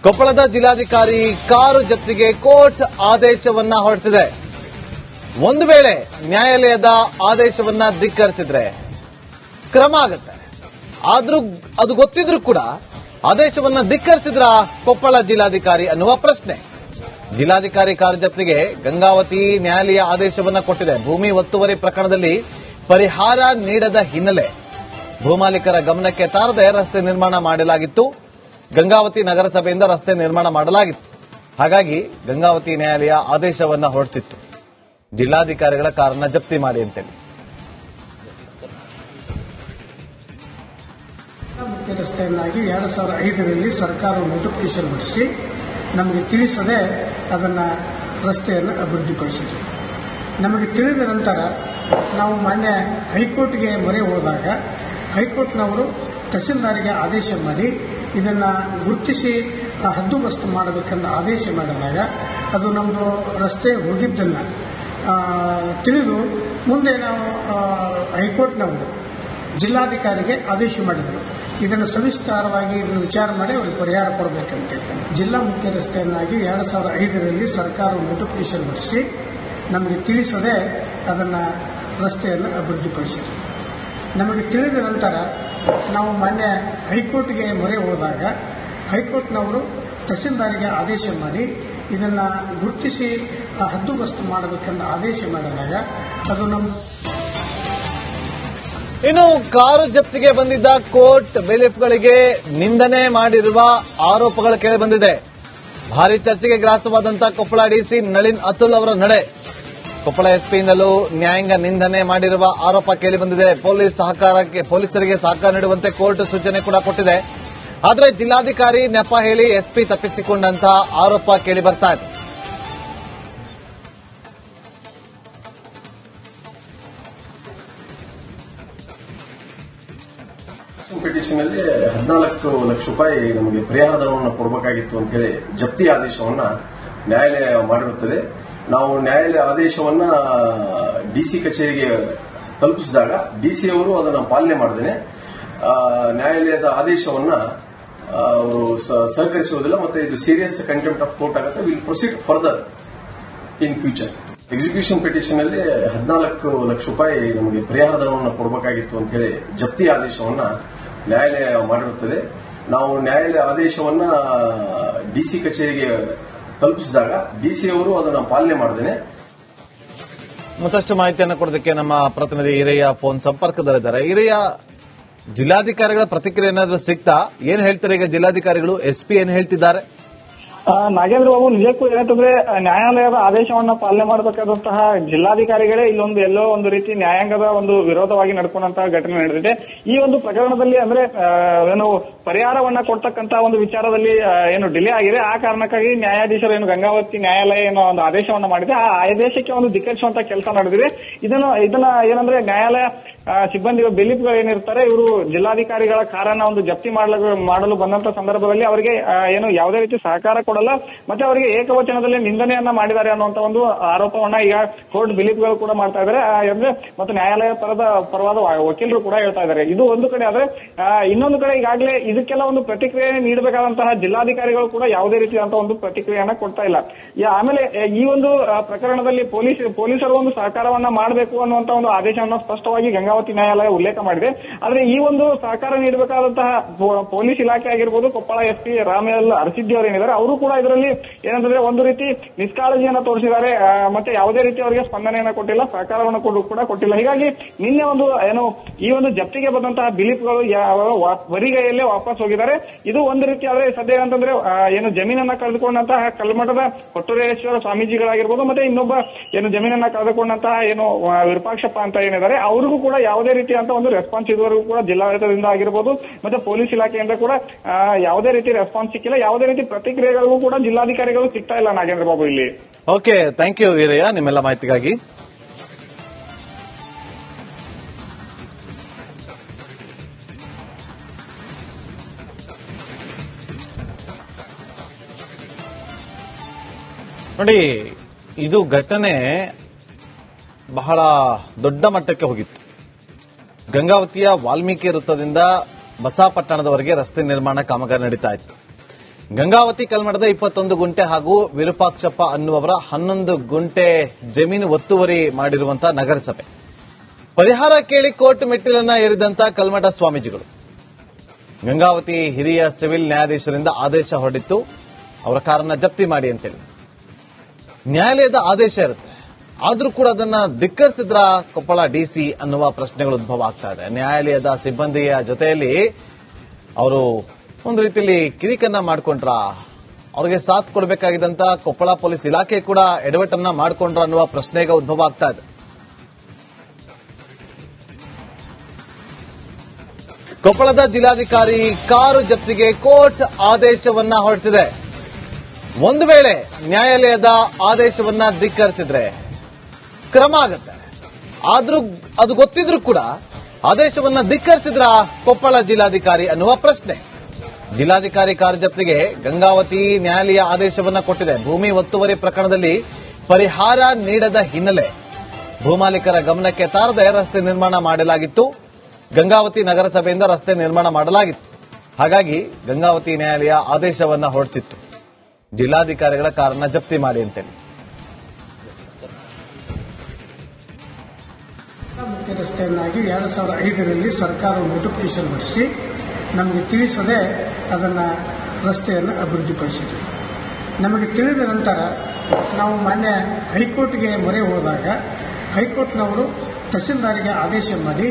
ಕೊಪ್ಪಳದ ಜಿಲ್ಲಾಧಿಕಾರಿ car ಜಪ್ತಿಗೆ court ಆದೇಶವನ್ನ ಹೊರಡಿಸಿದೆ. ಒಂದು ವೇಳೆ ನ್ಯಾಯಾಲಯದ ಆದೇಶವನ್ನ ಧಿಕ್ಕರಿಸಿದ್ರೆ ಕ್ರಮ ಆಗುತ್ತೆ. ಆದ್ರೂ ಅದು ಗೊತ್ತಿದ್ರೂ ಕೂಡ ಆದೇಶವನ್ನ ಧಿಕ್ಕರಿಸಿದ್ರ ಕೊಪ್ಪಳ ಜಿಲ್ಲಾಧಿಕಾರಿ ಅನ್ನುವ ಪ್ರಶ್ನೆ. ಜಿಲ್ಲಾಧಿಕಾರಿ ಕಾರು ಜಪ್ತಿಗೆ ಗಂಗಾವತಿ ನ್ಯಾಯಾಲಯ ಆದೇಶವನ್ನ ಕೊಟ್ಟಿದೆ. ಭೂಮಿ ಒತ್ತುವರಿ ಪ್ರಕರಣದಲ್ಲಿ ಪರಿಹಾರ ನೀಡದ ಹಿನ್ನೆಲೆ ಭೂಮಾಲೀಕರ ಗಮನಕ್ಕೆ ತಾರದೆ ರಸ್ತೆ ನಿರ್ಮಾಣ ಮಾಡಲಾಗಿತ್ತು. ಗಂಗಾವತಿ ನಗರಸಭೆಯಿಂದ ರಸ್ತೆ ನಿರ್ಮಾಣ ಮಾಡಲಾಗಿತ್ತು. ಹಾಗಾಗಿ ಗಂಗಾವತಿ ನ್ಯಾಯಾಲಯ ಆದೇಶವನ್ನ ಹೊರಡಿಸಿತ್ತು, ಜಿಲ್ಲಾಧಿಕಾರಿಗಳ ಕಾರನ್ನ ಜಪ್ತಿ ಮಾಡಿ ಅಂತೇಳಿ. ಮುಖ್ಯ ರಸ್ತೆಯನ್ನಾಗಿ 2005ರಲ್ಲಿ ಸರ್ಕಾರ ನೋಟಿಫಿಕೇಶನ್ ಹೊರಡಿಸಿ ನಮಗೆ ತಿಳಿಸದೆ ಅದನ್ನು ರಸ್ತೆಯನ್ನು ಅಭಿವೃದ್ಧಿಪಡಿಸಿದೆ. ನಮಗೆ ತಿಳಿದ ನಂತರ ನಾವು ಮಾನ್ಯ ಹೈಕೋರ್ಟ್ಗೆ ಮೊರೆ ಹೋದಾಗ ಹೈಕೋರ್ಟ್ನವರು ತಹಸೀಲ್ದಾರ್ಗೆ ಆದೇಶ ಮಾಡಿ ಇದನ್ನು ಗುರುತಿಸಿ ಹದ್ದುಬಸ್ತು ಮಾಡಬೇಕೆಂದು ಆದೇಶ ಮಾಡಿದಾಗ ಅದು ನಮ್ಮದು ರಸ್ತೆ ಹೋಗಿದ್ದನ್ನು ತಿಳಿದು ಮುಂದೆ ನಾವು ಹೈಕೋರ್ಟ್ನವರು ಜಿಲ್ಲಾಧಿಕಾರಿಗೆ ಆದೇಶ ಮಾಡಿದರು. ಇದನ್ನು ಸವಿಸ್ತಾರವಾಗಿ ಇದನ್ನು ವಿಚಾರ ಮಾಡಿ ಅವರಿಗೆ ಪರಿಹಾರ ಕೊಡಬೇಕಂತ ಜಿಲ್ಲಾ ಮುಖ್ಯ ರಸ್ತೆಯನ್ನಾಗಿ 2005ರಲ್ಲಿ ಸರ್ಕಾರ ನೋಟಿಫಿಕೇಶನ್ ಹೊರಡಿಸಿ ನಮಗೆ ತಿಳಿಸದೆ ಅದನ್ನು ರಸ್ತೆಯನ್ನು ಅಭಿವೃದ್ಧಿಪಡಿಸಿದೆ. ನಮಗೆ ತಿಳಿದ ನಂತರ ನಾವು ಮಾನ್ಯ ಹೈಕೋರ್ಟ್ಗೆ ಮೊರೆ ಹೋದಾಗ ಹೈಕೋರ್ಟ್ನವರು ತಹಸೀಲ್ದಾರ್ಗೆ ಆದೇಶ ಮಾಡಿ ಇದನ್ನು ಗುರುತಿಸಿ ಹದ್ದುಬಸ್ತು ಮಾಡಬೇಕೆಂದು ಆದೇಶ ಮಾಡಿದಾಗ ಅದು ನಮ್ಮ ಇನ್ನು ಕಾರು ಜಪ್ತಿಗೆ ಬಂದಿದ್ದ ಕೋರ್ಟ್ ಬೇಲಿಫ್ಗಳಿಗೆ ನಿಂದನೆ ಮಾಡಿರುವ ಆರೋಪಗಳು ಕೇಳಿಬಂದಿದೆ. ಭಾರಿ ಚರ್ಚೆಗೆ ಗ್ರಾಸವಾದಂತಹ ಕೊಪ್ಪಳ ಡಿಸಿ ನಳಿನ್ ಅತುಲ್ ಅವರ ನಡೆ. ಕೊಪ್ಪಳ ಎಸ್ಪಿಯಿಂದಲೂ ನ್ಯಾಯಾಂಗ ನಿಂದನೆ ಮಾಡಿರುವ ಆರೋಪ ಕೇಳಿಬಂದಿದೆ. ಪೊಲೀಸರಿಗೆ ಸಹಕಾರ ನೀಡುವಂತೆ ಕೋರ್ಟ್ ಸೂಚನೆ ಕೂಡ ಕೊಟ್ಟಿದೆ. ಆದರೆ ಜಿಲ್ಲಾಧಿಕಾರಿ ನೆಪ ಹೇಳಿ ಎಸ್ಪಿ ತಪ್ಪಿಸಿಕೊಂಡಂತಹ ಆರೋಪ ಕೇಳಿಬರ್ತಾ ಇದೆ. ಪಿಟಿಷನ್ ಅಲ್ಲಿ 14 ಲಕ್ಷ ರೂಪಾಯಿ ನಮಗೆ ಪರಿಹಾರವನ್ನು ಕೊಡಬೇಕಾಗಿತ್ತು ಅಂತ ಹೇಳಿ ಜಪ್ತಿ ಆದೇಶವನ್ನ ನ್ಯಾಯಾಲಯ ಮಾಡಿರುತ್ತದೆ. ನಾವು ನ್ಯಾಯಾಲಯ ಆದೇಶವನ್ನ ಡಿಸಿ ಕಚೇರಿಗೆ ತಲುಪಿಸಿದಾಗ ಡಿಸಿ ಅವರು ಅದನ್ನು ಪಾಲನೆ ಮಾಡದೇನೆ ನ್ಯಾಯಾಲಯದ ಆದೇಶವನ್ನ ಅವರು ಸಹಕರಿಸುವುದಿಲ್ಲ ಮತ್ತು ಇದು ಸೀರಿಯಸ್ ಕಂಟೆಂಪ್ಟ್ ಆಫ್ ಕೋರ್ಟ್ ಆಗುತ್ತೆ. Will proceed further in future. Execution petition ಅಲ್ಲಿ 14 ಲಕ್ಷ ರೂಪಾಯಿ ನಮಗೆ ಪರಿಹಾರವನ್ನು ಕೊಡಬೇಕಾಗಿತ್ತು ಅಂತ ಹೇಳಿ ಜಪ್ತಿ ಆದೇಶವನ್ನ ನ್ಯಾಯಾಲಯ ಮಾಡಿರುತ್ತದೆ. ನಾವು ನ್ಯಾಯಾಲಯ ಆದೇಶವನ್ನ ಡಿಸಿ ಕಚೇರಿಗೆ ತಲುಪಿಸಿದಾಗ ಡಿಸಿ ಅವರು ಅದನ್ನು ಪಾಲನೆ ಮಾಡದೇನೆ ಮತ್ತಷ್ಟು ಮಾಹಿತಿಯನ್ನು ಕೊಡೋದಕ್ಕೆ ನಮ್ಮ ಪ್ರತಿನಿಧಿ ಹಿರಯ್ಯ ಫೋನ್ ಸಂಪರ್ಕದಲ್ಲಿದ್ದಾರೆ. ಹಿರಯ್ಯ, ಜಿಲ್ಲಾಧಿಕಾರಿಗಳ ಪ್ರತಿಕ್ರಿಯೆ ಏನಾದರೂ ಸಿಗ್ತಾ? ಏನ್ ಹೇಳ್ತಾರೆ ಈಗ ಜಿಲ್ಲಾಧಿಕಾರಿಗಳು? ಎಸ್ಪಿ ಏನ್ ಹೇಳ್ತಿದ್ದಾರೆ? ನಾಗೇಂದ್ರ ಬಾಬು, ನಿಜಕ್ಕೂ ಏನಂತಂದ್ರೆ ನ್ಯಾಯಾಲಯದ ಆದೇಶವನ್ನ ಪಾಲನೆ ಮಾಡಬೇಕಾದಂತಹ ಜಿಲ್ಲಾಧಿಕಾರಿಗಳೇ ಇಲ್ಲೊಂದು ಎಲ್ಲೋ ಒಂದು ರೀತಿ ನ್ಯಾಯಾಂಗದ ಒಂದು ವಿರೋಧವಾಗಿ ನಡ್ಕೊಂಡಂತಹ ಘಟನೆ ನಡೆದಿದೆ. ಈ ಒಂದು ಪ್ರಕರಣದಲ್ಲಿ ಅಂದ್ರೆ ಏನು ಪರಿಹಾರವನ್ನ ಕೊಡ್ತಕ್ಕಂತಹ ಒಂದು ವಿಚಾರದಲ್ಲಿ ಏನು ಡಿಲೇ ಆಗಿದೆ. ಆ ಕಾರಣಕ್ಕಾಗಿ ನ್ಯಾಯಾಧೀಶರು ಏನು ಗಂಗಾವತಿ ನ್ಯಾಯಾಲಯ ಏನೋ ಒಂದು ಆದೇಶವನ್ನ ಮಾಡಿದೆ. ಆ ಆದೇಶಕ್ಕೆ ಒಂದು ಧಿಕ್ಕರಿಸುವಂತ ಕೆಲಸ ನಡೆದಿದೆ. ಇದನ್ನ ಏನಂದ್ರೆ ನ್ಯಾಯಾಲಯ ಸಿಬ್ಬಂದಿ ಬೆಲಿಫ್ಗಳು ಏನಿರ್ತಾರೆ, ಇವರು ಜಿಲ್ಲಾಧಿಕಾರಿಗಳ ಕಾರನ್ನ ಒಂದು ಜಪ್ತಿ ಮಾಡಲು ಬಂದಂತ ಸಂದರ್ಭದಲ್ಲಿ ಅವರಿಗೆ ಏನು ಯಾವುದೇ ರೀತಿ ಸಹಕಾರ ಕೊಡಲ್ಲ, ಮತ್ತೆ ಅವರಿಗೆ ಏಕವಚನದಲ್ಲಿ ನಿಂದನೆಯನ್ನ ಮಾಡಿದ್ದಾರೆ ಅನ್ನುವಂತ ಒಂದು ಆರೋಪವನ್ನ ಈಗ ಕೋರ್ಟ್ ಬಿಲೀಫ್ಗಳು ಕೂಡ ಮಾಡ್ತಾ ಇದ್ದಾರೆ. ಅಂದ್ರೆ ಮತ್ತೆ ನ್ಯಾಯಾಲಯ ಪರವಾದ ವಕೀಲರು ಕೂಡ ಹೇಳ್ತಾ ಇದ್ದಾರೆ. ಇದು ಒಂದು ಕಡೆ ಆದ್ರೆ ಇನ್ನೊಂದು ಕಡೆ ಈಗಾಗಲೇ ಇದಕ್ಕೆಲ್ಲ ಒಂದು ಪ್ರತಿಕ್ರಿಯೆ ನೀಡಬೇಕಾದಂತಹ ಜಿಲ್ಲಾಧಿಕಾರಿಗಳು ಕೂಡ ಯಾವುದೇ ರೀತಿಯಾದಂತಹ ಒಂದು ಪ್ರತಿಕ್ರಿಯೆಯನ್ನ ಕೊಡ್ತಾ ಇಲ್ಲ. ಆಮೇಲೆ ಈ ಒಂದು ಪ್ರಕರಣದಲ್ಲಿ ಪೊಲೀಸರು ಒಂದು ಸಹಕಾರವನ್ನ ಮಾಡಬೇಕು ಅನ್ನುವಂತ ಒಂದು ಆದೇಶವನ್ನು ಸ್ಪಷ್ಟವಾಗಿ ಗಂಗಾವತಿ ನ್ಯಾಯಾಲಯ ಉಲ್ಲೇಖ ಮಾಡಿದೆ. ಆದ್ರೆ ಈ ಒಂದು ಸಹಕಾರ ನೀಡಬೇಕಾದಂತಹ ಪೊಲೀಸ್ ಇಲಾಖೆ ಆಗಿರ್ಬೋದು, ಕೊಪ್ಪಳ ಎಸ್ಪಿ ರಾಮೇಲ್ ಅರಸಿದ್ದಿ ಅವರು ಏನಿದ್ದಾರೆ, ಅವರು ಕೂಡ ಇದರಲ್ಲಿ ಏನಂತಂದ್ರೆ ಒಂದು ರೀತಿ ನಿಷ್ಕಾಳಜಿಯನ್ನ ತೋರಿಸಿದ್ದಾರೆ. ಮತ್ತೆ ಯಾವುದೇ ರೀತಿ ಅವರಿಗೆ ಸ್ಪಂದನೆಯನ್ನ ಕೊಟ್ಟಿಲ್ಲ, ಸಹಕಾರವನ್ನು ಕೂಡ ಕೊಟ್ಟಿಲ್ಲ. ಹೀಗಾಗಿ ನಿನ್ನೆ ಒಂದು ಏನು ಈ ಒಂದು ಜಪ್ತಿಗೆ ಬಂದಂತಹ ಬಿಲೀಫ್ಗಳು ಬರಿಗೈಯಲ್ಲೇ ವಾಪಸ್ ಹೋಗಿದ್ದಾರೆ. ಇದು ಒಂದು ರೀತಿ ಆದ್ರೆ ಸದ್ಯ ಏನಂತಂದ್ರೆ ಏನು ಜಮೀನನ್ನ ಕಳೆದುಕೊಂಡಂತಹ ಕಲ್ಮಠದ ಕೊಟ್ಟೂರೇಶ್ವರ ಸ್ವಾಮೀಜಿಗಳಾಗಿರ್ಬೋದು, ಮತ್ತೆ ಇನ್ನೊಬ್ಬ ಏನು ಜಮೀನನ್ನ ಕಳೆದುಕೊಂಡಂತಹ ಏನು ವಿರೂಪಾಕ್ಷಪ್ಪ ಅಂತ ಏನಿದ್ದಾರೆ, ಅವ್ರಿಗೂ ಕೂಡ ಯಾವುದೇ ರೀತಿಯಂತ ಒಂದು ರೆಸ್ಪಾನ್ಸ್ ಇದುವರೆಗೂ ಕೂಡ ಜಿಲ್ಲಾಡಳಿತದಿಂದ ಆಗಿರ್ಬೋದು ಮತ್ತೆ ಪೊಲೀಸ್ ಇಲಾಖೆಯಿಂದ ಕೂಡ ಯಾವುದೇ ರೀತಿ ರೆಸ್ಪಾನ್ಸ್ ಸಿಕ್ಕಿಲ್ಲ. ಯಾವುದೇ ರೀತಿ ಪ್ರತಿಕ್ರಿಯೆಗಳಿಗೂ ಕೂಡ ಜಿಲ್ಲಾಧಿಕಾರಿಗಳು ಸಿಗ್ತಾ ಇಲ್ಲ. ನಾಗೇಂದ್ರ ಬಾಬು, ಇಲ್ಲಿ ಓಕೆ, ಥ್ಯಾಂಕ್ ಯು ವೀರಯ್ಯ ನಿಮ್ಮೆಲ್ಲ ಮಾಹಿತಿಗಾಗಿ. ನೋಡಿ, ಇದು ಘಟನೆ ಬಹಳ ದೊಡ್ಡ ಮಟ್ಟಕ್ಕೆ ಹೋಗಿತ್ತು. ಗಂಗಾವತಿಯ ವಾಲ್ಮೀಕಿ ವೃತ್ತದಿಂದ ಬಸಾಪಟ್ಟಣದವರೆಗೆ ರಸ್ತೆ ನಿರ್ಮಾಣ ಕಾಮಗಾರಿ ನಡೀತಾ ಇತ್ತು. ಗಂಗಾವತಿ ಕಲ್ಮಠದ 21 ಗುಂಟೆ ಹಾಗೂ ವಿರೂಪಾಕ್ಷಪ್ಪ ಅನ್ನುವರ 11 ಗುಂಟೆ ಜಮೀನು ಒತ್ತುವರಿ ಮಾಡಿರುವಂತಹ ನಗರಸಭೆ ಪರಿಹಾರ ಕೇಳಿ ಕೋರ್ಟ್ ಮೆಟ್ಟಿಲನ್ನ ಏರಿದಂತ ಕಲ್ಮಠ ಸ್ವಾಮೀಜಿಗಳು ಗಂಗಾವತಿ ಹಿರಿಯ ಸಿವಿಲ್ ನ್ಯಾಯಾಧೀಶರಿಂದ ಆದೇಶ ಹೊರಡಿತ್ತು. ಅವರ ಕಾರನ್ನ ಜಪ್ತಿ ಮಾಡಿ ಅಂತೇಳಿ ನ್ಯಾಯಾಲಯದ ಆದೇಶ ಇರುತ್ತೆ. ಆದ್ರೂ ಕೂಡ ಅದನ್ನ ಧಿಕ್ಕರಿಸಿದ್ರ ಕೊಪ್ಪಳ ಡಿಸಿ ಅನ್ನುವ ಪ್ರಶ್ನೆಗಳು ಉದ್ಭವ ಆಗ್ತಾ ಇದೆ. ನ್ಯಾಯಾಲಯದ ಸಿಬ್ಬಂದಿಯ ಜೊತೆಯಲ್ಲಿ ಅವರು ಒಂದು ರೀತಿಯಲ್ಲಿ ಕಿರಿಕನ್ನ ಮಾಡ್ಕೊಂಡ್ರ, ಅವರಿಗೆ ಸಾಥ್ ಕೊಡಬೇಕಾಗಿದ್ದಂತ ಕೊಪ್ಪಳ ಪೊಲೀಸ್ ಇಲಾಖೆ ಕೂಡ ಎಡವಟ್ಟನ್ನ ಮಾಡ್ಕೊಂಡ್ರ ಅನ್ನುವ ಪ್ರಶ್ನೆ ಈಗ ಉದ್ಭವ ಆಗ್ತಾ ಇದೆ. ಕೊಪ್ಪಳದ ಜಿಲ್ಲಾಧಿಕಾರಿ ಕಾರು ಜಪ್ತಿಗೆ ಕೋರ್ಟ್ ಆದೇಶವನ್ನ ಹೊರಡಿಸಿದೆ. ಒಂದು ವೇಳೆ ನ್ಯಾಯಾಲಯದ ಆದೇಶವನ್ನ ಧಿಕ್ಕರಿಸಿದ್ರೆ ಕ್ರಮ ಆಗುತ್ತೆ. ಆದ್ರೂ ಅದು ಗೊತ್ತಿದ್ರೂ ಕೂಡ ಆದೇಶವನ್ನ ಧಿಕ್ಕರಿಸಿದ್ರ ಕೊಪ್ಪಳ ಜಿಲ್ಲಾಧಿಕಾರಿ ಅನ್ನುವ ಪ್ರಶ್ನೆ. ಜಿಲ್ಲಾಧಿಕಾರಿ ಕಾರು ಜಪ್ತಿಗೆ ಗಂಗಾವತಿ ನ್ಯಾಯಾಲಯ ಆದೇಶವನ್ನ ಕೊಟ್ಟಿದೆ. ಭೂಮಿ ಒತ್ತುವರಿ ಪ್ರಕರಣದಲ್ಲಿ ಪರಿಹಾರ ನೀಡದ ಹಿನ್ನೆಲೆ ಭೂಮಾಲೀಕರ ಗಮನಕ್ಕೆ ತಾರದೆ ರಸ್ತೆ ನಿರ್ಮಾಣ ಮಾಡಲಾಗಿತ್ತು. ಗಂಗಾವತಿ ನಗರಸಭೆಯಿಂದ ರಸ್ತೆ ನಿರ್ಮಾಣ ಮಾಡಲಾಗಿತ್ತು. ಹಾಗಾಗಿ ಗಂಗಾವತಿ ನ್ಯಾಯಾಲಯ ಆದೇಶವನ್ನ ಹೊರಡಿಸಿತ್ತು, ಜಿಲ್ಲಾಧಿಕಾರಿಗಳ ಕಾರನ್ನ ಜಪ್ತಿ ಮಾಡಿ ಅಂತೇಳಿ. ಮುಖ್ಯ ರಸ್ತೆಯನ್ನಾಗಿ 2005ರಲ್ಲಿ ಸರ್ಕಾರ ನೋಟಿಫಿಕೇಶನ್ ಹೊರಡಿಸಿ ನಮಗೆ ತಿಳಿಸದೆ ಅದನ್ನು ರಸ್ತೆಯನ್ನು ಅಭಿವೃದ್ಧಿಪಡಿಸಿದ್ವಿ. ನಮಗೆ ತಿಳಿದ ನಂತರ ನಾವು ಮಾನ್ಯ ಹೈಕೋರ್ಟ್ಗೆ ಮೊರೆ ಹೋದಾಗ ಹೈಕೋರ್ಟ್ನವರು ತಹಸೀಲ್ದಾರಿಗೆ ಆದೇಶ ಮಾಡಿ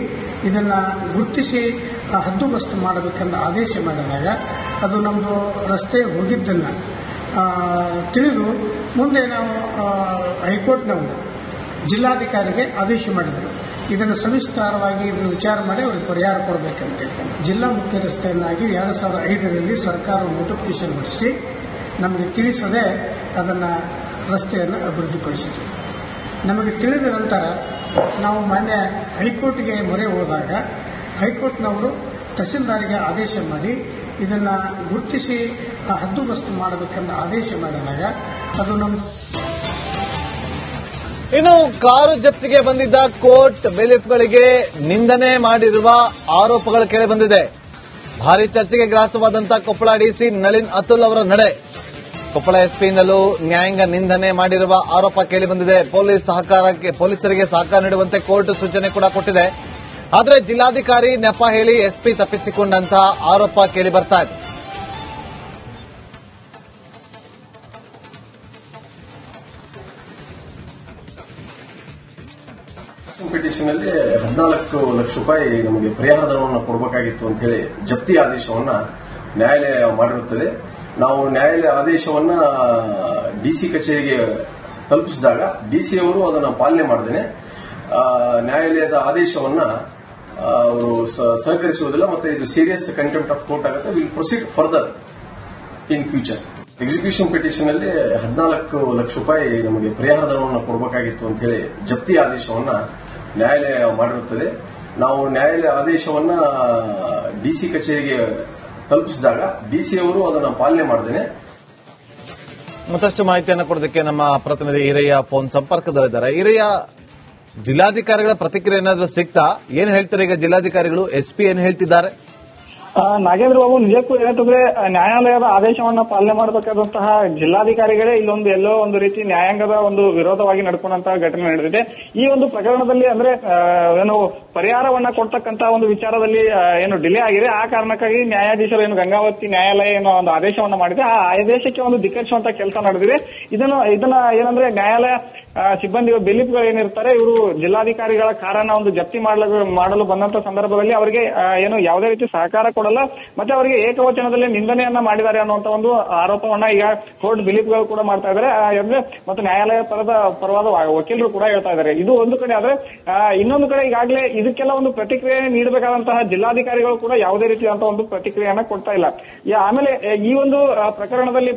ಇದನ್ನು ಗುರುತಿಸಿ ಹದ್ದುಬಸ್ತು ಮಾಡಬೇಕೆಂದು ಆದೇಶ ಮಾಡಿದಾಗ ಅದು ನಮ್ಮದು ರಸ್ತೆ ಹೋಗಿದ್ದನ್ನು ತಿಳಿದು ಮುಂದೆ ನಾವು ಹೈಕೋರ್ಟ್ನವರು ಜಿಲ್ಲಾಧಿಕಾರಿಗೆ ಆದೇಶ ಮಾಡಿದರು. ಇದನ್ನು ಸವಿಸ್ತಾರವಾಗಿ ಇದನ್ನು ವಿಚಾರ ಮಾಡಿ ಅವರಿಗೆ ಪರಿಹಾರ ಕೊಡಬೇಕಂತ ಜಿಲ್ಲಾ ಮುಖ್ಯ ರಸ್ತೆಯನ್ನಾಗಿ 2005ರಲ್ಲಿ ಸರ್ಕಾರ ನೋಟಿಫಿಕೇಶನ್ ಹೊರಡಿಸಿ ನಮಗೆ ತಿಳಿಸದೆ ಅದನ್ನು ರಸ್ತೆಯನ್ನು ಅಭಿವೃದ್ಧಿಪಡಿಸಿದ್ವಿ. ನಮಗೆ ತಿಳಿದ ನಂತರ ನಾವು ಮಾನ್ಯ ಹೈಕೋರ್ಟ್ಗೆ ಮೊರೆ ಹೋದಾಗ ಹೈಕೋರ್ಟ್ನವರು ತಹಸೀಲ್ದಾರಿಗೆ ಆದೇಶ ಮಾಡಿ ಇದನ್ನು ಗುರುತಿಸಿ ಹದ್ದುಬಸ್ತು ಮಾಡಬೇಕೆಂದು ಆದೇಶ ಮಾಡಿದಾಗ ಅದು ನಮ್ಮ ಇನ್ನು ಕಾರು ಜಪ್ತಿಗೆ ಬಂದಿದ್ದ ಕೋರ್ಟ್ ಬೇಲಿಫ್ಗಳಿಗೆ ನಿಂದನೆ ಮಾಡಿರುವ ಆರೋಪಗಳು ಕೇಳಿಬಂದಿದೆ. ಭಾರಿ ಚರ್ಚೆಗೆ ಗ್ರಾಸವಾದಂತಹ ಕೊಪ್ಪಳ ಡಿಸಿ ನಳಿನ್ ಅತುಲ್ ಅವರ ನಡೆ. ಕೊಪ್ಪಳ ಎಸ್ಪಿಯಿಂದಲೂ ನ್ಯಾಯಾಂಗ ನಿಂದನೆ ಮಾಡಿರುವ ಆರೋಪ ಕೇಳಿಬಂದಿದೆ. ಪೊಲೀಸರಿಗೆ ಸಹಕಾರ ನೀಡುವಂತೆ ಕೋರ್ಟ್ ಸೂಚನೆ ಕೂಡ ಕೊಟ್ಟಿದೆ. ಆದರೆ ಜಿಲ್ಲಾಧಿಕಾರಿ ನೆಪ ಹೇಳಿ ಎಸ್ಪಿ ತಪ್ಪಿಸಿಕೊಂಡಂತಹ ಆರೋಪ ಕೇಳಿ ಬರ್ತಾ ಇದೆ. ಪಿಟಿಷನ್ ಅಲ್ಲಿ 14 ಲಕ್ಷ ರೂಪಾಯಿ ನಮಗೆ ಪರಿಹಾರ ಧನವನ್ನು ಕೊಡಬೇಕಾಗಿತ್ತು ಅಂತ ಹೇಳಿ ಜಪ್ತಿ ಆದೇಶವನ್ನ ನ್ಯಾಯಾಲಯ ಮಾಡಿರುತ್ತದೆ. ನಾವು ನ್ಯಾಯಾಲಯ ಆದೇಶವನ್ನ ಡಿಸಿ ಕಚೇರಿಗೆ ತಲುಪಿಸಿದಾಗ ಡಿಸಿ ಅವರು ಅದನ್ನು ಪಾಲನೆ ಮಾಡದೇನೆ ನ್ಯಾಯಾಲಯದ ಆದೇಶವನ್ನ ಅವರು ಸಹಕರಿಸುವುದಿಲ್ಲ ಮತ್ತೆ ಇದು ಸೀರಿಯಸ್ ಕಂಟೆಂಪ್ಟ್ ಆಫ್ ಕೋರ್ಟ್ ಆಗುತ್ತೆ. Will proceed further in future. Execution petition ಅಲ್ಲಿ 14 ಲಕ್ಷ ರೂಪಾಯಿ ನಮಗೆ ಪರಿಹಾರ ಧನವನ್ನು ಕೊಡಬೇಕಾಗಿತ್ತು ಅಂತ ಹೇಳಿ ಜಪ್ತಿ ಆದೇಶವನ್ನ ನ್ಯಾಯಾಲಯ ಮಾಡಿರುತ್ತದೆ. ನಾವು ನ್ಯಾಯಾಲಯ ಆದೇಶವನ್ನ ಡಿಸಿ ಕಚೇರಿಗೆ ತಲುಪಿಸಿದಾಗ ಡಿಸಿ ಅವರು ಅದನ್ನು ಪಾಲನೆ ಮಾಡದೇನೆ ಮತ್ತಷ್ಟು ಮಾಹಿತಿಯನ್ನು ಕೊಡೋದಕ್ಕೆ ನಮ್ಮ ಪ್ರತಿನಿಧಿ ಈರಯ್ಯ ಫೋನ್ ಸಂಪರ್ಕದಲ್ಲಿದ್ದಾರೆ. ಈರಯ್ಯ, ಜಿಲ್ಲಾಧಿಕಾರಿಗಳ ಪ್ರತಿಕ್ರಿಯೆ ಏನಾದರೂ ಸಿಗ್ತಾ? ಏನ್ ಹೇಳ್ತಾರೆ ಈಗ ಜಿಲ್ಲಾಧಿಕಾರಿಗಳು? ಎಸ್ಪಿ ಏನ್ ಹೇಳ್ತಿದ್ದಾರೆ? ನಾಗೇಂದ್ರ ಬಾಬು, ನಿಜಕ್ಕೂ ಏನಂತಂದ್ರೆ ನ್ಯಾಯಾಲಯದ ಆದೇಶವನ್ನ ಪಾಲನೆ ಮಾಡಬೇಕಾದಂತಹ ಜಿಲ್ಲಾಧಿಕಾರಿಗಳೇ ಇಲ್ಲೊಂದು ಎಲ್ಲೋ ಒಂದು ರೀತಿ ನ್ಯಾಯಾಂಗದ ಒಂದು ವಿರೋಧವಾಗಿ ನಡ್ಕೊಂಡಂತಹ ಘಟನೆ ನಡೆದಿದೆ. ಈ ಒಂದು ಪ್ರಕರಣದಲ್ಲಿ ಅಂದ್ರೆ ಏನು ಪರಿಹಾರವನ್ನ ಕೊಡ್ತಕ್ಕಂತಹ ಒಂದು ವಿಚಾರದಲ್ಲಿ ಏನು ಡಿಲೇ ಆಗಿದೆ. ಆ ಕಾರಣಕ್ಕಾಗಿ ನ್ಯಾಯಾಧೀಶರು ಏನು ಗಂಗಾವತಿ ನ್ಯಾಯಾಲಯ ಏನೋ ಒಂದು ಆದೇಶವನ್ನ ಮಾಡಿದೆ. ಆ ಆದೇಶಕ್ಕೆ ಒಂದು ಧಿಕ್ಕರಿಸುವಂತ ಕೆಲಸ ನಡೆದಿದೆ. ಇದನ್ನ ಏನಂದ್ರೆ ನ್ಯಾಯಾಲಯ ಸಿಬ್ಬಂದಿ ಬೆಲಿಫ್ಗಳು ಏನಿರ್ತಾರೆ ಇವರು ಜಿಲ್ಲಾಧಿಕಾರಿಗಳ ಕಾರನ್ನ ಒಂದು ಜಪ್ತಿ ಮಾಡಲು ಬಂದಂತ ಸಂದರ್ಭದಲ್ಲಿ ಅವರಿಗೆ ಏನು ಯಾವುದೇ ರೀತಿ ಸಹಕಾರ ಕೊಡಲ್ಲ, ಮತ್ತೆ ಅವರಿಗೆ ಏಕವಚನದಲ್ಲಿ ನಿಂದನೆಯನ್ನ ಮಾಡಿದ್ದಾರೆ ಅನ್ನುವಂತ ಒಂದು ಆರೋಪವನ್ನ ಈಗ ಕೋರ್ಟ್ ಬಿಲೀಫ್ಗಳು ಕೂಡ ಮಾಡ್ತಾ ಇದ್ದಾರೆ. ಮತ್ತೆ ನ್ಯಾಯಾಲಯ ಪರವಾದ ವಕೀಲರು ಕೂಡ ಹೇಳ್ತಾ ಇದ್ದಾರೆ. ಇದು ಒಂದು ಕಡೆ ಆದ್ರೆ ಇನ್ನೊಂದು ಕಡೆ ಈಗಾಗಲೇ ಇದಕ್ಕೆಲ್ಲ ಒಂದು ಪ್ರತಿಕ್ರಿಯೆ ನೀಡಬೇಕಾದಂತಹ ಜಿಲ್ಲಾಧಿಕಾರಿಗಳು ಕೂಡ ಯಾವುದೇ ರೀತಿಯಾದಂತಹ ಒಂದು ಪ್ರತಿಕ್ರಿಯೆಯನ್ನ ಕೊಡ್ತಾ ಇಲ್ಲ. ಆಮೇಲೆ ಈ ಒಂದು ಪ್ರಕರಣದಲ್ಲಿ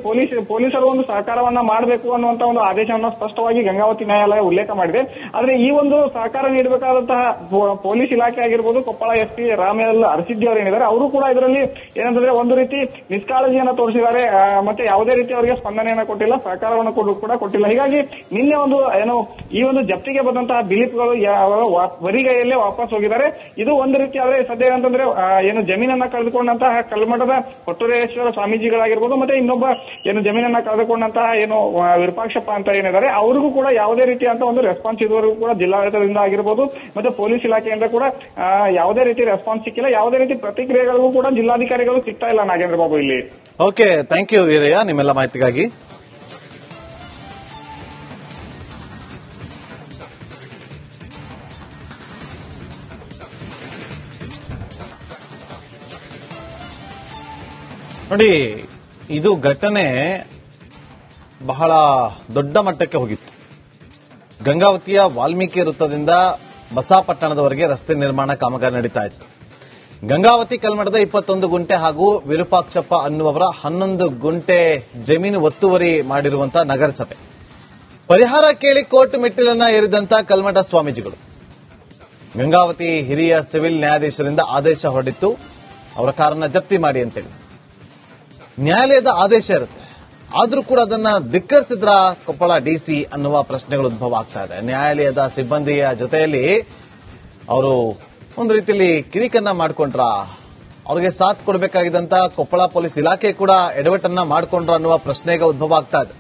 ಪೊಲೀಸರು ಒಂದು ಸಹಕಾರವನ್ನ ಮಾಡಬೇಕು ಅನ್ನುವಂತ ಒಂದು ಆದೇಶವನ್ನ ಸ್ಪಷ್ಟವಾಗಿ ಗಂಗಾವತಿ ನ್ಯಾಯಾಲಯ ಉಲ್ಲೇಖ ಮಾಡಿದೆ. ಆದ್ರೆ ಈ ಒಂದು ಸಹಕಾರ ನೀಡಬೇಕಾದಂತಹ ಪೊಲೀಸ್ ಇಲಾಖೆ ಆಗಿರ್ಬೋದು, ಕೊಪ್ಪಳ ಎಸ್ಪಿ ರಾಮೇಲ್ ಅರಸಿದ್ದಿ ಅವರು ಏನಿದ್ದಾರೆ ಅವರು ಕೂಡ ಇದರಲ್ಲಿ ಏನಂತಂದ್ರೆ ಒಂದು ರೀತಿ ನಿಷ್ಕಾಳಜಿಯನ್ನ ತೋರಿಸಿದ್ದಾರೆ. ಮತ್ತೆ ಯಾವುದೇ ರೀತಿ ಅವರಿಗೆ ಸ್ಪಂದನೆಯನ್ನ ಕೊಟ್ಟಿಲ್ಲ, ಸಹಕಾರವನ್ನು ಕೂಡ ಕೊಟ್ಟಿಲ್ಲ. ಹೀಗಾಗಿ ನಿನ್ನೆ ಒಂದು ಈ ಒಂದು ಜಪ್ತಿಗೆ ಬಂದಂತಹ ಬಿಲಿಪ್ಗಳು ಬರಿಗೈಯಲ್ಲೇ ವಾಪಸ್ ಹೋಗಿದ್ದಾರೆ. ಇದು ಒಂದು ರೀತಿ ಆದ್ರೆ ಸದ್ಯ ಏನಂತಂದ್ರೆ ಜಮೀನನ್ನ ಕಳೆದುಕೊಂಡಂತಹ ಕಲ್ಮಠದ ಕೊಟ್ಟೂರೇಶ್ವರ ಸ್ವಾಮೀಜಿಗಳಾಗಿರ್ಬೋದು, ಮತ್ತೆ ಇನ್ನೊಬ್ಬ ಜಮೀನನ್ನ ಕಳೆದುಕೊಂಡಂತಹ ವಿರೂಪಾಕ್ಷಪ್ಪ ಅಂತ ಏನಿದ್ದಾರೆ ಅವ್ರಿಗೂ ಕೂಡ ಯಾವುದೇ ರೀತಿಯಂತ ಒಂದು ರೆಸ್ಪಾನ್ಸ್ ಇದುವರೆಗೂ ಕೂಡ ಜಿಲ್ಲಾಡಳಿತದಿಂದ ಆಗಿರ್ಬೋದು ಮತ್ತೆ ಪೊಲೀಸ್ ಇಲಾಖೆಯಿಂದ ಕೂಡ ಯಾವುದೇ ರೀತಿ ರೆಸ್ಪಾನ್ಸ್ ಸಿಕ್ಕಿಲ್ಲ. ಯಾವುದೇ ರೀತಿ ಪ್ರತಿಕ್ರಿಯೆಗಳಿಗೂ ಕೂಡ ಜಿಲ್ಲಾಧಿಕಾರಿಗಳು ಸಿಗ್ತಾ ಇಲ್ಲ ನಾಗೇಂದ್ರ ಬಾಬು ಇಲ್ಲಿ. ಓಕೆ, ಥ್ಯಾಂಕ್ ಯು ವೀರಯ್ಯ ನಿಮ್ಮೆಲ್ಲ ಮಾಹಿತಿಗಾಗಿ. ನೋಡಿ, ಇದು ಘಟನೆ ಬಹಳ ದೊಡ್ಡ ಮಟ್ಟಕ್ಕೆ ಹೋಗಿತ್ತು. ಗಂಗಾವತಿಯ ವಾಲ್ಮೀಕಿ ವೃತ್ತದಿಂದ ಬಸಾಪಟ್ಟಣದವರೆಗೆ ರಸ್ತೆ ನಿರ್ಮಾಣ ಕಾಮಗಾರಿ ನಡೀತಾ ಇತ್ತು. ಗಂಗಾವತಿ ಕಲ್ಮಠದ 21 ಗುಂಟೆ ಹಾಗೂ ವಿರೂಪಾಕ್ಷಪ್ಪ ಅನ್ನುವವರ 11 ಗುಂಟೆ ಜಮೀನು ಒತ್ತುವರಿ ಮಾಡಿರುವಂತಹ ನಗರಸಭೆ ಪರಿಹಾರ ಕೇಳಿ ಕೋರ್ಟ್ ಮೆಟ್ಟಿಲನ್ನ ಏರಿದಂತ ಕಲ್ಮಠ ಸ್ವಾಮೀಜಿಗಳು ಗಂಗಾವತಿ ಹಿರಿಯ ಸಿವಿಲ್ ನ್ಯಾಯಾಧೀಶರಿಂದ ಆದೇಶ ಹೊರಡಿತ್ತು, ಅವರ ಕಾರನ್ನ ಜಪ್ತಿ ಮಾಡಿ ಅಂತೇಳಿ. ನ್ಯಾಯಾಲಯದ ಆದೇಶ ಇರುತ್ತೆ, ಆದ್ರೂ ಕೂಡ ಅದನ್ನ ಧಿಕ್ಕರಿಸಿದ್ರ ಕೊಪ್ಪಳ ಡಿಸಿ ಅನ್ನುವ ಪ್ರಶ್ನೆಗಳು ಉದ್ಭವ ಆಗ್ತಾ ಇದೆ. ನ್ಯಾಯಾಲಯದ ಸಿಬ್ಬಂದಿಯ ಜೊತೆಯಲ್ಲಿ ಅವರು ಒಂದು ರೀತಿಯಲ್ಲಿ ಕಿರಿಕನ್ನ ಮಾಡ್ಕೊಂಡ್ರ, ಅವ್ರಿಗೆ ಸಾಥ್ ಕೊಡಬೇಕಾಗಿದ್ದಂತ ಕೊಪ್ಪಳ ಪೊಲೀಸ್ ಇಲಾಖೆ ಕೂಡ ಎಡವಟ್ಟನ್ನ ಮಾಡ್ಕೊಂಡ್ರ ಅನ್ನುವ ಪ್ರಶ್ನೆಗೆ ಉದ್ಭವ ಆಗ್ತಾ ಇದೆ.